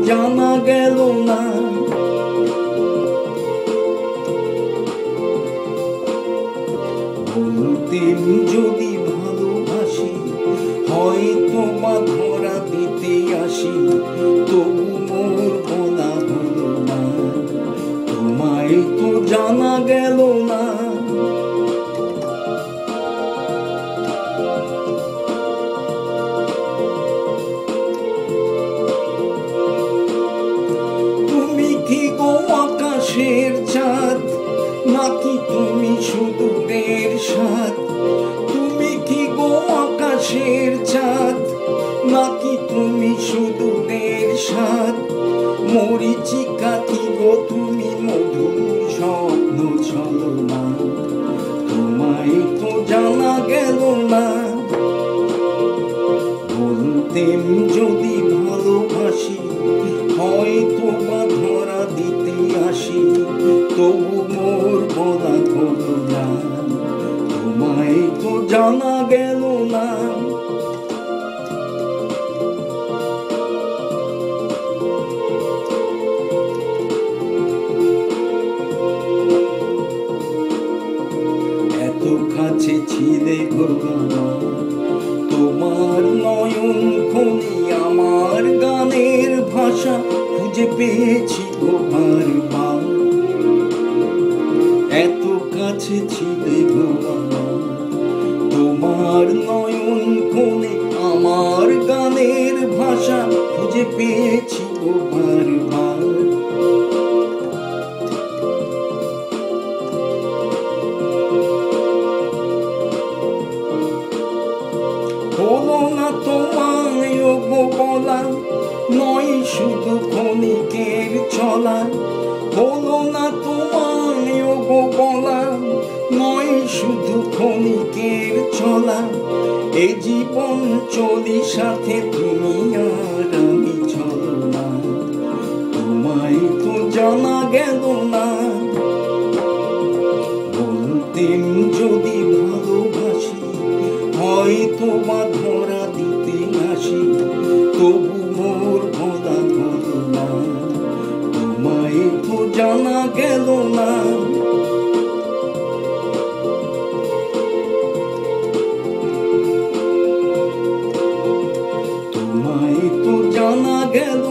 জানা গেল না। বলতেন যদি ভালোবাসি হয়তো বা ধরা দিতে আসি, তবু মোর বলা হলো না। তোমায় তো জানা গেল না। তুমি কি গো আকাশের চাঁদ, নাকি তুমি সুদূরের সাথ? তুমি কি গো আকাশের চাঁদ, নাকি তুমি সুদূরের সাথ? মরিচিকা কি গো তুমি মধুর স্বপ্ন ছলনা? তোমায় তো জানা গেল না। বলতেন যদি ভালোবাসি হয়তো বা ধরা দিতে আসি, তবু মোর বলা হলো না। তোমায় তো জানা গেল না। এত কাছে ছিলে গো আমার, তোমার নয়ন খনি আমার গানের ভাষা খুঁজে পেয়েছি গো বারবার। এত কাছে ছিলে গো আমার, তোমার নয়ন খনি আমার গানের ভাষা খুঁজে পেয়েছি গো বারবার। হলো না তোমায় গো বলা, নয় শুধু ক্ষণিকের ছলা। হলো না তোমায় গো বলা, নয় শুধু ক্ষণিকের ছলা। এই জীবন চলি সাথে তুমি আর আমি ছলনা। তোমায় তো জানা গেল না। বলতেন যদি ভালোবাসি হয়তো বা ধরা দিতে আসি, তবু মোর বলা হলো না। তোমায় তো জানা গেল না। তোমায় তো জানা গেল